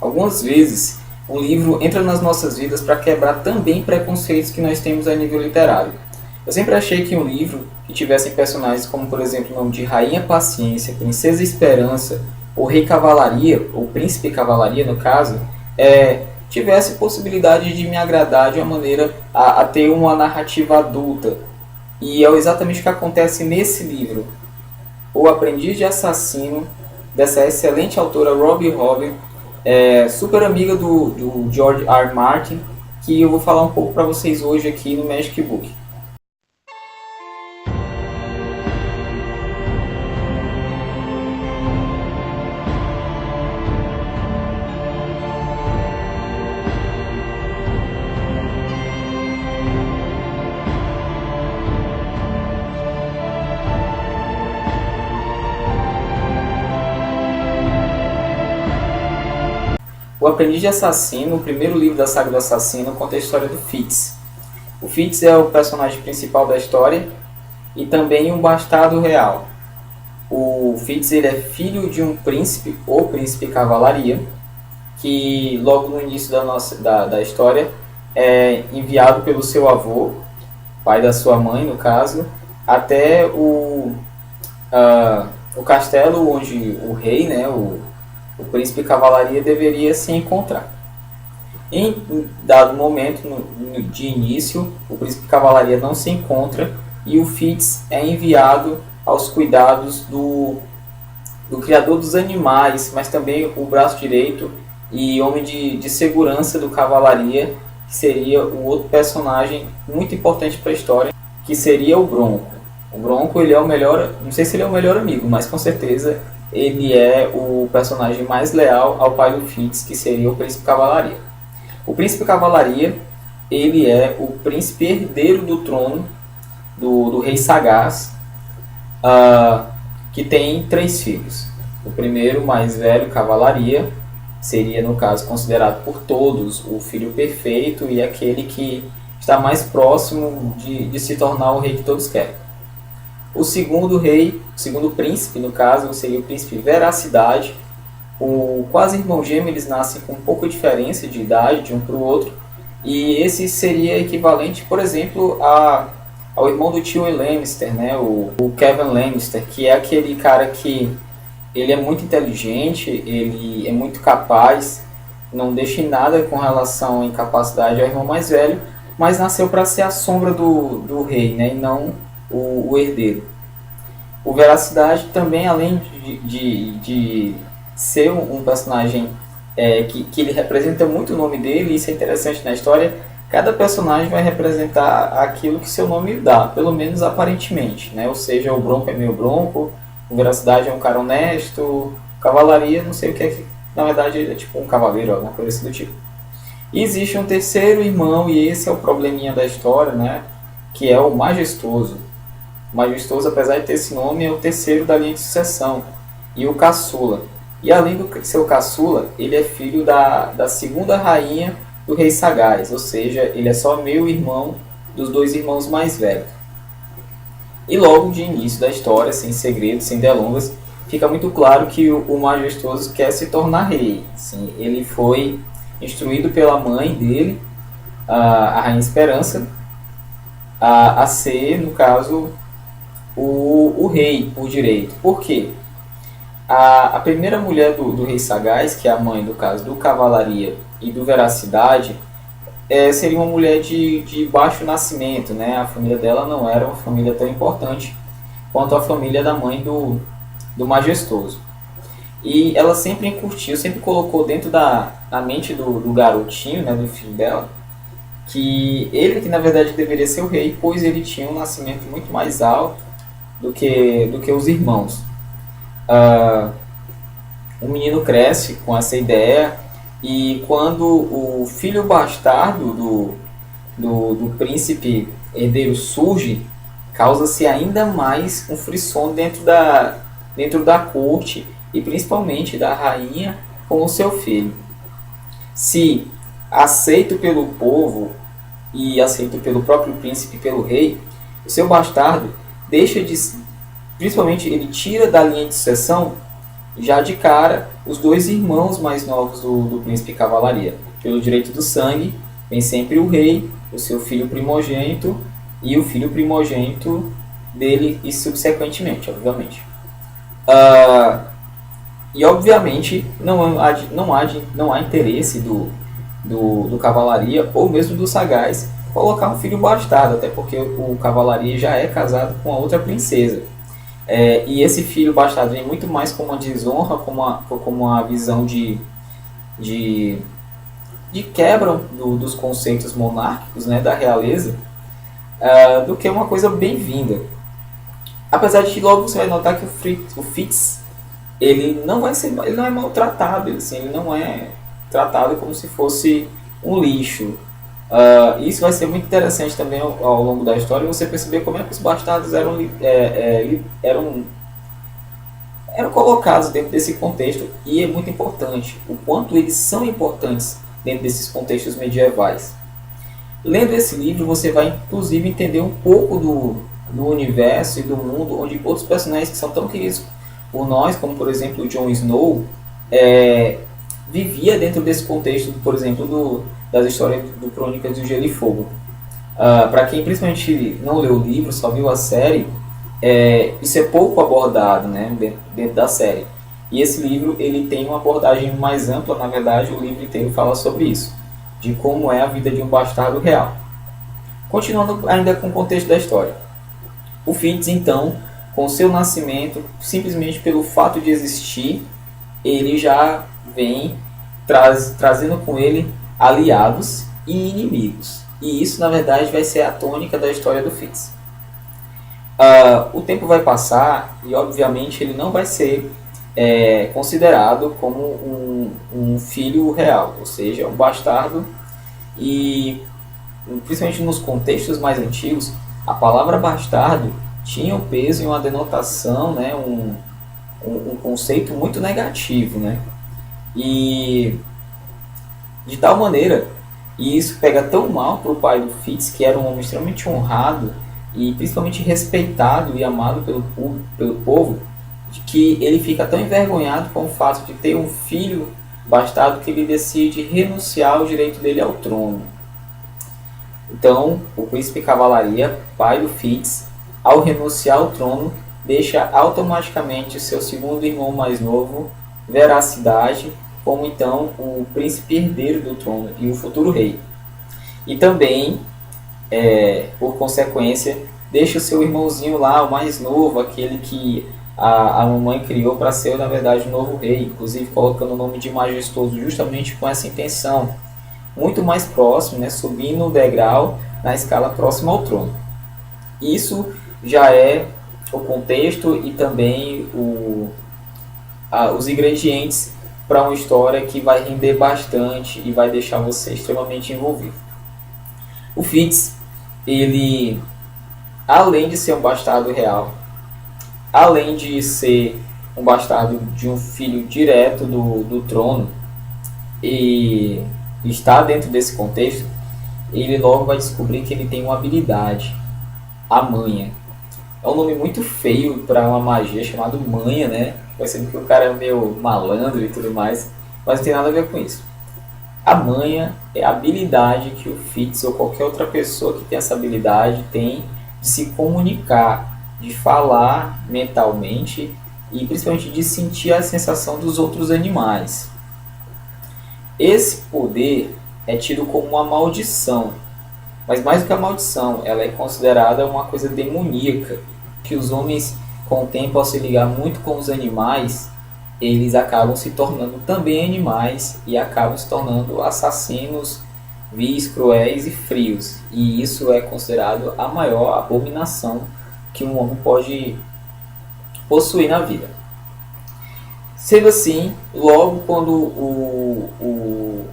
Algumas vezes, o livro entra nas nossas vidas para quebrar também preconceitos que nós temos a nível literário. Eu sempre achei que um livro que tivesse personagens como, por exemplo, o nome de Rainha Paciência, Princesa Esperança, ou Rei Cavalaria, ou Príncipe Cavalaria no caso, tivesse possibilidade de me agradar de uma maneira a ter uma narrativa adulta. E é exatamente o que acontece nesse livro. O Aprendiz de Assassino, dessa excelente autora Robbie Robbie, super amiga do George R. R. Martin, que eu vou falar um pouco para vocês hoje aqui no Magic Book. O Aprendiz de Assassino, o primeiro livro da saga do Assassino, conta a história do Fitz. O Fitz é o personagem principal da história e também um bastardo real. O Fitz ele é filho de um príncipe, ou príncipe Cavalaria, que logo no início da história é enviado pelo seu avô, pai da sua mãe no caso, até o castelo onde o rei, né, o príncipe Cavalaria deveria se encontrar. Em dado momento, de início, o príncipe Cavalaria não se encontra e o Fitz é enviado aos cuidados do criador dos animais, mas também o braço direito e homem de segurança do Cavalaria, que seria o outro personagem muito importante para a história, que seria o Bronco. O Bronco ele é o melhor, não sei se ele é o melhor amigo, mas com certeza ele é o personagem mais leal ao pai do Fitz, que seria o Príncipe Cavalaria. O Príncipe Cavalaria, ele é o príncipe herdeiro do trono do rei Sagaz, que tem 3 filhos. O primeiro, mais velho, Cavalaria, seria, no caso, considerado por todos o filho perfeito e aquele que está mais próximo de se tornar o rei que todos querem. O segundo rei, o segundo príncipe, no caso, seria o príncipe Veracidade. O quase irmão gêmeo, eles nascem com um pouco de diferença de idade de um para o outro. E esse seria equivalente, por exemplo, ao irmão do Tywin Lannister, né? o Kevin Lannister, que é aquele cara que ele é muito inteligente, ele é muito capaz, não deixa em nada com relação à incapacidade ao irmão mais velho, mas nasceu para ser a sombra do rei, né? E não o herdeiro. O Veracidade também, além de ser um personagem que ele representa muito o nome dele, isso é interessante na história, cada personagem vai representar aquilo que seu nome dá, pelo menos aparentemente, né? Ou seja, o Bronco é meio bronco, o Veracidade é um cara honesto, Cavalaria, não sei o que é, na verdade ele é tipo um cavaleiro, alguma coisa assim do tipo. E existe um terceiro irmão, e esse é o probleminha da história, né? Que é o Majestoso. O Majestoso, apesar de ter esse nome, é o terceiro da linha de sucessão, e o Caçula. E além de ser o Caçula, ele é filho da segunda rainha do rei Sagaz, ou seja, ele é só meio irmão dos 2 irmãos mais velhos. E logo de início da história, sem segredos, sem delongas, fica muito claro que o Majestoso quer se tornar rei. Assim, ele foi instruído pela mãe dele, a Rainha Esperança, a ser, no caso, o rei por direito. Por quê? A primeira mulher do rei Sagaz, que é a mãe, do caso, do Cavalaria e do Veracidade, seria uma mulher de baixo nascimento, né? A família dela não era uma família tão importante quanto a família da mãe do Majestoso. E ela sempre encurtiu, sempre colocou dentro da mente do garotinho, né, do filho dela, que ele que na verdade deveria ser o rei, pois ele tinha um nascimento muito mais alto do que os irmãos. O menino cresce com essa ideia, e quando o filho bastardo do príncipe herdeiro surge, causa-se ainda mais um frisson dentro da corte, e principalmente da rainha com o seu filho. Se aceito pelo povo e aceito pelo próprio príncipe e pelo rei, o seu bastardo deixa de, principalmente ele tira da linha de sucessão Já de cara, os dois irmãos mais novos do príncipe Cavalaria. Pelo direito do sangue, vem sempre o rei, o seu filho primogênito e o filho primogênito dele e subsequentemente, obviamente. Ah, e obviamente não há interesse do Cavalaria ou mesmo do Sagaz colocar um filho bastardo, até porque o Cavalaria já é casado com a outra princesa. E esse filho bastardo vem muito mais como uma desonra, como uma visão de, de quebra dos conceitos monárquicos, né, da realeza, do que uma coisa bem-vinda. Apesar de que logo você vai notar que o Fitz ele não é maltratado, assim, ele não é tratado como se fosse um lixo. Isso vai ser muito interessante também ao longo da história, você perceber como é que os bastardos eram colocados dentro desse contexto, e é muito importante o quanto eles são importantes dentro desses contextos medievais. Lendo esse livro, você vai inclusive entender um pouco do universo e do mundo onde outros personagens que são tão queridos por nós, como por exemplo o Jon Snow, vivia dentro desse contexto, por exemplo, das histórias do Crônicas do Gelo e Fogo. Para quem principalmente não leu o livro, só viu a série, isso é pouco abordado, né, dentro da série. E esse livro ele tem uma abordagem mais ampla, na verdade o livro inteiro fala sobre isso, de como é a vida de um bastardo real. Continuando ainda com o contexto da história. O Fitz, então, com seu nascimento, simplesmente pelo fato de existir, ele já vem trazendo com ele aliados e inimigos. E isso, na verdade, vai ser a tônica da história do Fitz. O tempo vai passar e, obviamente, ele não vai ser considerado como um filho real, ou seja, um bastardo. E, principalmente nos contextos mais antigos, a palavra bastardo tinha um peso e uma denotação, né, um conceito muito negativo, né? E de tal maneira, e isso pega tão mal para o pai do Fitz, que era um homem extremamente honrado e principalmente respeitado e amado pelo povo, de que ele fica tão envergonhado com o fato de ter um filho bastardo que ele decide renunciar ao direito dele ao trono. Então, o príncipe Cavalaria, pai do Fitz, ao renunciar ao trono, deixa automaticamente seu segundo irmão mais novo, Veracidade, como então o príncipe herdeiro do trono e o futuro rei. E também, por consequência, deixa o seu irmãozinho lá, o mais novo, aquele que a mamãe criou para ser, na verdade, o novo rei, inclusive colocando o nome de majestoso justamente com essa intenção, muito mais próximo, né, subindo o degrau na escala próxima ao trono. Isso já é o contexto e também os ingredientes para uma história que vai render bastante e vai deixar você extremamente envolvido. O Fitz, ele, além de ser um bastardo real, além de ser um bastardo de um filho direto do trono e estar dentro desse contexto, ele logo vai descobrir que ele tem uma habilidade, a manha. É um nome muito feio para uma magia chamada manha, né? Parecendo que o cara é meio malandro e tudo mais, mas não tem nada a ver com isso. A manha é a habilidade que o Fitz ou qualquer outra pessoa que tem essa habilidade tem de se comunicar, de falar mentalmente e principalmente de sentir a sensação dos outros animais. Esse poder é tido como uma maldição, mas mais do que a maldição, ela é considerada uma coisa demoníaca, que os homens, com o tempo, ao se ligar muito com os animais, eles acabam se tornando também animais e acabam se tornando assassinos, vis, cruéis e frios. E isso é considerado a maior abominação que um homem pode possuir na vida. Sendo assim, logo quando o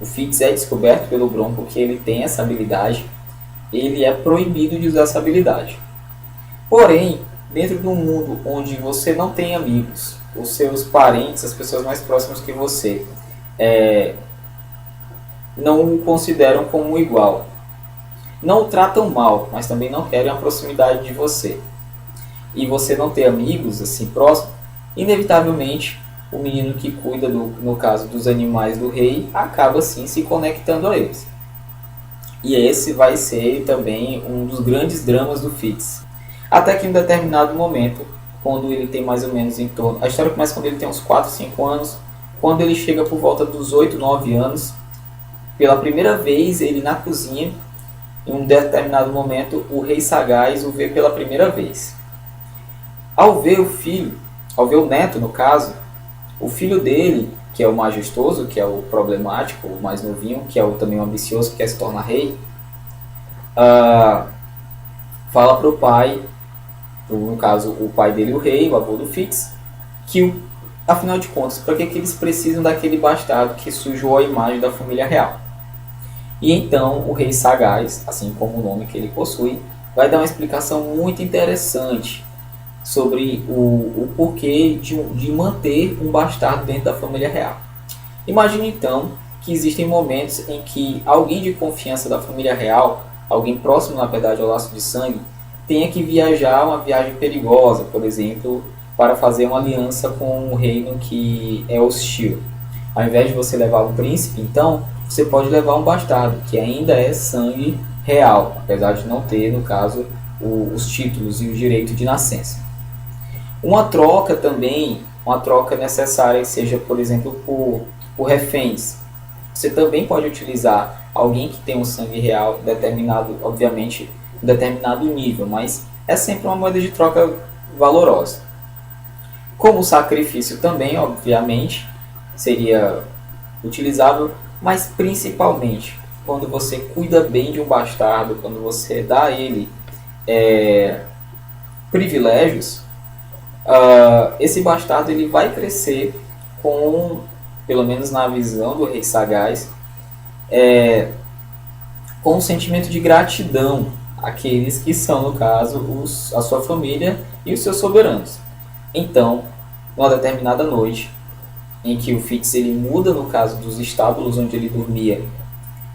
Fitz é descoberto pelo Bronco que ele tem essa habilidade, ele é proibido de usar essa habilidade. Porém, dentro de um mundo onde você não tem amigos, os seus parentes, as pessoas mais próximas que você, não o consideram como um igual. Não o tratam mal, mas também não querem a proximidade de você. E você não ter amigos assim próximos, inevitavelmente o menino que cuida, no caso dos animais do rei, acaba sim se conectando a eles. E esse vai ser também um dos grandes dramas do Fitz. Até que em um determinado momento, quando ele tem mais ou menos em torno... A história começa quando ele tem uns 4, 5 anos. Quando ele chega por volta dos 8, 9 anos, pela primeira vez ele na cozinha, em um determinado momento, o rei Sagaz o vê pela primeira vez. Ao ver o filho, ao ver o neto no caso, o filho dele, que é o majestoso, que é o problemático, o mais novinho, que é o também o ambicioso, que quer se tornar rei, fala para o pai, no caso o pai dele, o rei, o avô do Fitz, que afinal de contas, para que eles precisam daquele bastardo que sujou a imagem da família real? E então o rei Sagaz, assim como o nome que ele possui, vai dar uma explicação muito interessante sobre o porquê de manter um bastardo dentro da família real. Imagine então que existem momentos em que alguém de confiança da família real, alguém próximo na verdade ao laço de sangue, tenha que viajar uma viagem perigosa, por exemplo, para fazer uma aliança com um reino que é hostil. Ao invés de você levar um príncipe, então, você pode levar um bastardo, que ainda é sangue real, apesar de não ter, no caso, os títulos e o direito de nascença. Uma troca também, uma troca necessária, seja, por exemplo, por reféns. Você também pode utilizar alguém que tem um sangue real, determinado, obviamente, um determinado nível, mas é sempre uma moeda de troca valorosa. Como sacrifício também, obviamente, seria utilizável, mas principalmente quando você cuida bem de um bastardo, quando você dá a ele privilégios, esse bastardo ele vai crescer com, pelo menos na visão do rei Sagaz, com um sentimento de gratidão àqueles que são, no caso, a sua família e os seus soberanos. Então, numa determinada noite, em que o Fitz ele muda, no caso dos estábulos onde ele dormia,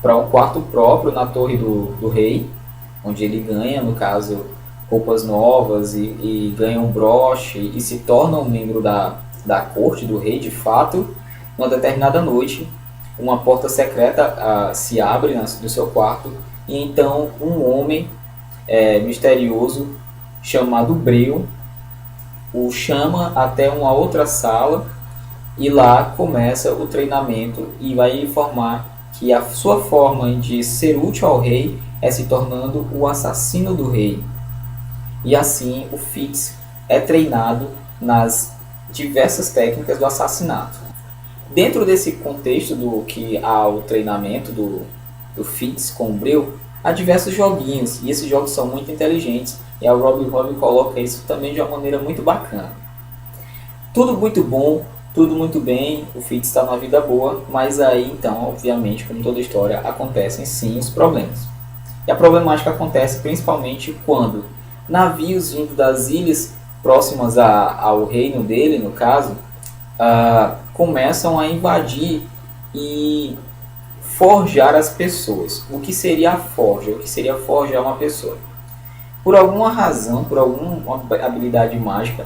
para um quarto próprio na torre do rei, onde ele ganha, no caso, roupas novas e ganha um broche e se torna um membro da corte do rei de fato. Numa determinada noite, uma porta secreta se abre do seu quarto e então um homem misterioso chamado Breu o chama até uma outra sala e lá começa o treinamento e vai informar que a sua forma de ser útil ao rei é se tornando o assassino do rei. E assim o Fitz é treinado nas diversas técnicas do assassinato. Dentro desse contexto do que há o treinamento do Fitz com o Breu, há diversos joguinhos, e esses jogos são muito inteligentes, e a Rob coloca isso também de uma maneira muito bacana. Tudo muito bom, tudo muito bem, o Fitz está numa vida boa, mas aí então, obviamente, como toda história, acontecem sim os problemas. E a problemática acontece principalmente quando navios vindo das ilhas próximas ao reino dele, no caso, começam a invadir e forjar as pessoas. O que seria a forja? O que seria forjar uma pessoa? Por alguma razão, por alguma habilidade mágica,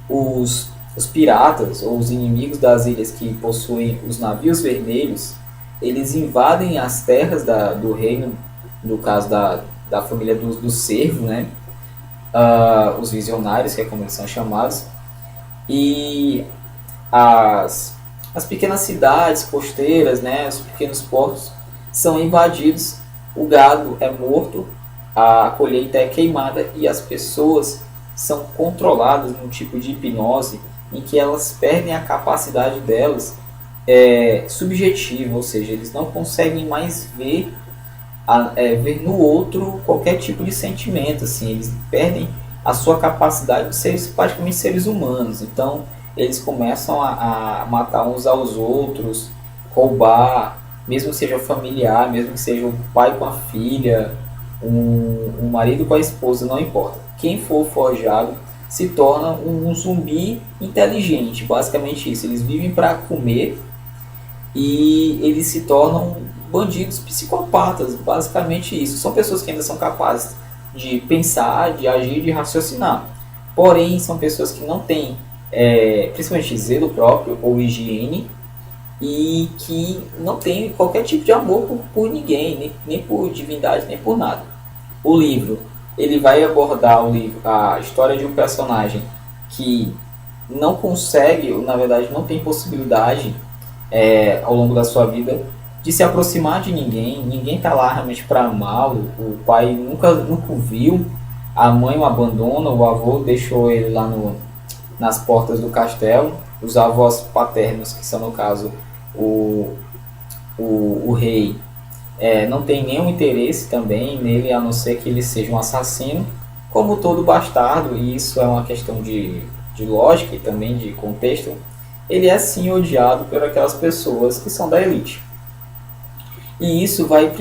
os piratas ou os inimigos das ilhas que possuem os navios vermelhos, eles invadem as terras do reino, no caso da família do Cervo, né? Os visionários, que é como eles são chamados, e as pequenas cidades costeiras, né, os pequenos portos são invadidos, o gado é morto, a colheita é queimada e as pessoas são controladas num tipo de hipnose em que elas perdem a capacidade delas subjetiva, ou seja, eles não conseguem mais ver no outro qualquer tipo de sentimento, assim, eles perdem a sua capacidade de ser praticamente seres humanos. Então eles começam a matar uns aos outros, roubar, mesmo que seja familiar, mesmo que seja o pai com a filha, um marido com a esposa, não importa. Quem for forjado se torna um zumbi inteligente, basicamente isso. Eles vivem para comer e eles se tornam bandidos psicopatas, basicamente isso. São pessoas que ainda são capazes de pensar, de agir, de raciocinar. Porém, são pessoas que não têm principalmente zelo próprio ou higiene, e que não tem qualquer tipo de amor por ninguém, nem por divindade, nem por nada. O livro, ele vai abordar a história de um personagem que não consegue, ou na verdade não tem possibilidade ao longo da sua vida de se aproximar de ninguém. Ninguém está lá realmente para amá-lo. O pai nunca o viu, a mãe o abandona, o avô deixou ele lá nas portas do castelo. Os avós paternos, que são no caso o, o rei, não tem nenhum interesse também nele, a não ser que ele seja um assassino, como todo bastardo, e isso é uma questão de lógica e também de contexto. Ele é sim odiado por aquelas pessoas que são da elite. E isso vai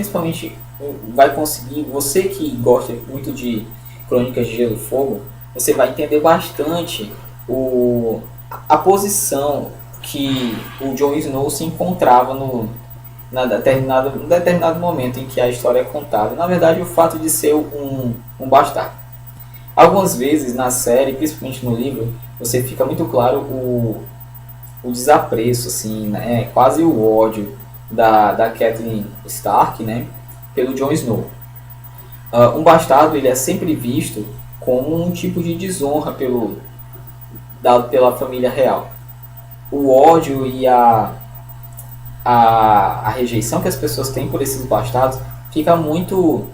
conseguir, você que gosta muito de Crônicas de Gelo e Fogo, você vai entender bastante a posição que o Jon Snow se encontrava no determinado momento em que a história é contada. Na verdade, o fato de ser um bastardo. Algumas vezes na série, principalmente no livro, você fica muito claro o desapreço, assim, né? Quase o ódio da Catelyn Stark, né? Pelo Jon Snow. Um bastardo, ele é sempre visto como um tipo de desonra dado pela família real. O ódio e a rejeição que as pessoas têm por esses bastardos fica muito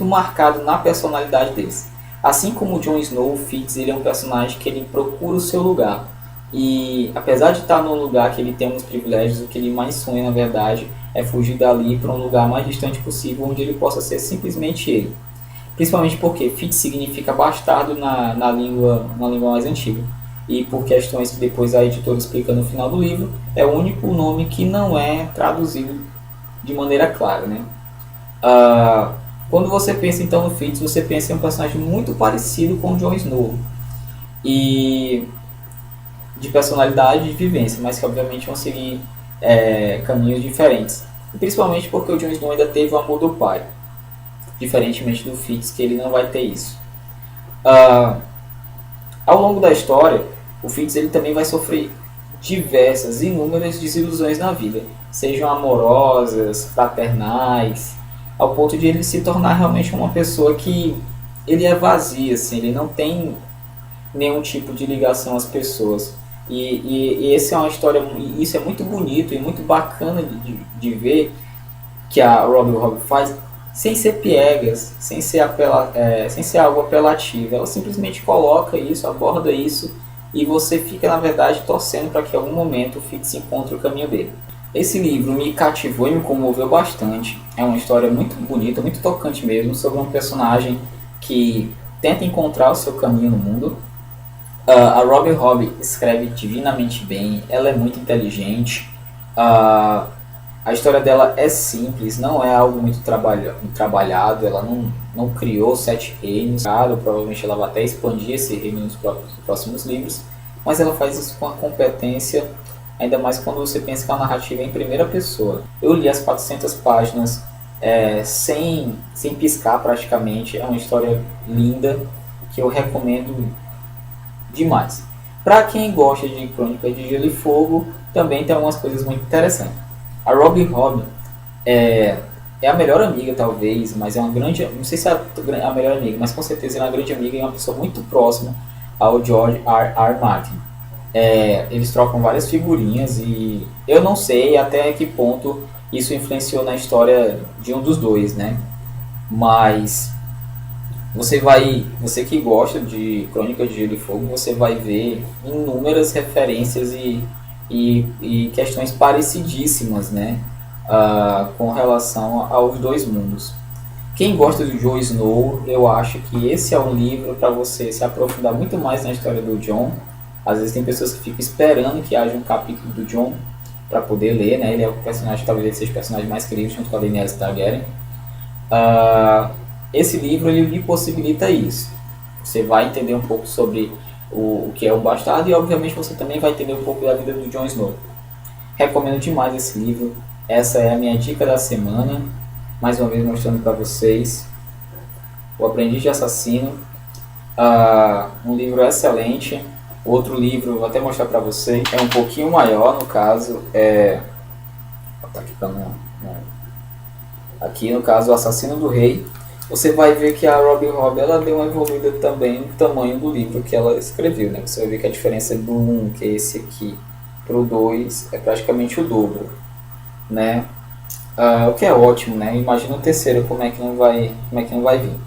marcado na personalidade deles. Assim como o Jon Snow, o Fitz, ele é um personagem que ele procura o seu lugar. E apesar de estar num lugar que ele tem uns privilégios, o que ele mais sonha, na verdade, é fugir dali para um lugar mais distante possível, onde ele possa ser simplesmente ele. Principalmente porque Fitz significa bastardo na língua mais antiga. E por questões que depois a editora explica no final do livro, é o único nome que não é traduzido de maneira clara, né? Quando você pensa então no Fitz, você pensa em um personagem muito parecido com o Jon Snow. E de personalidade e de vivência, mas que obviamente vão seguir caminhos diferentes. E principalmente porque o Jon Snow ainda teve o amor do pai, diferentemente do Fitz, que ele não vai ter isso. Ao longo da história, o Fitz ele também vai sofrer inúmeras desilusões na vida, sejam amorosas, fraternais, ao ponto de ele se tornar realmente uma pessoa que ele é vazio, assim, ele não tem nenhum tipo de ligação às pessoas. E essa é uma história, isso é muito bonito e muito bacana de ver que a Robbie faz, sem ser piegas, sem ser algo apelativo. Ela simplesmente coloca isso, aborda isso, e você fica, na verdade, torcendo para que em algum momento o Fitz encontre o caminho dele. Esse livro me cativou e me comoveu bastante. É uma história muito bonita, muito tocante mesmo, sobre um personagem que tenta encontrar o seu caminho no mundo. A Robbie escreve divinamente bem, ela é muito inteligente. A história dela é simples, não é algo muito trabalhado, ela não criou 7 reinos, claro, provavelmente ela vai até expandir esse reino nos próximos livros, mas ela faz isso com a competência, ainda mais quando você pensa que a narrativa é em primeira pessoa. Eu li as 400 páginas sem piscar praticamente, é uma história linda que eu recomendo demais. Para quem gosta de Crônicas de Gelo e Fogo, também tem algumas coisas muito interessantes. A Robbie é a melhor amiga, talvez, mas é uma grande. Não sei se é a melhor amiga, mas com certeza é uma grande amiga e uma pessoa muito próxima ao George R. Martin. Eles trocam várias figurinhas e eu não sei até que ponto isso influenciou na história de um dos dois, né? Mas você que gosta de Crônicas de Gelo e Fogo, você vai ver inúmeras referências e questões parecidíssimas, né? Com relação aos dois mundos. Quem gosta do Jon Snow, eu acho que esse é um livro para você se aprofundar muito mais na história do Jon. Às vezes tem pessoas que ficam esperando que haja um capítulo do Jon para poder ler, né? Ele é o personagem, talvez ele seja o personagem mais querido junto com a Daenerys Targaryen. Esse livro ele lhe possibilita isso. Você vai entender um pouco sobre o que é o bastardo e obviamente você também vai entender um pouco da vida do Jon Snow. Recomendo demais esse livro. Essa é a minha dica da semana, mais uma vez mostrando para vocês O Aprendiz de Assassino. Um livro excelente, Outro livro, vou até mostrar para vocês, é um pouquinho maior no caso, tá aqui para aqui no caso, O Assassino do Rei. Você vai ver que a Robin Hobb ela deu uma evoluída também no tamanho do livro que ela escreveu, né? Você vai ver que a diferença do 1, que é esse aqui, para o 2 é praticamente o dobro, né? O que é ótimo, né? Imagina o terceiro, como é que não vai vir.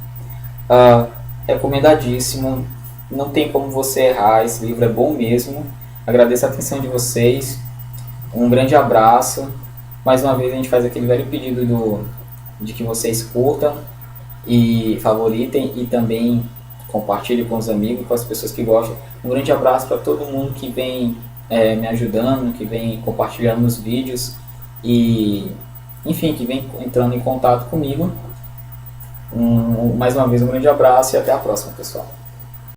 Recomendadíssimo, não tem como você errar, esse livro é bom mesmo. Agradeço a atenção de vocês, um grande abraço. Mais uma vez a gente faz aquele velho pedido de que vocês curtam e favoritem e também compartilhem com os amigos, com as pessoas que gostam. Um grande abraço para todo mundo que vem me ajudando, que vem compartilhando os vídeos e, enfim, que vem entrando em contato comigo. Mais uma vez um grande abraço e até a próxima, pessoal.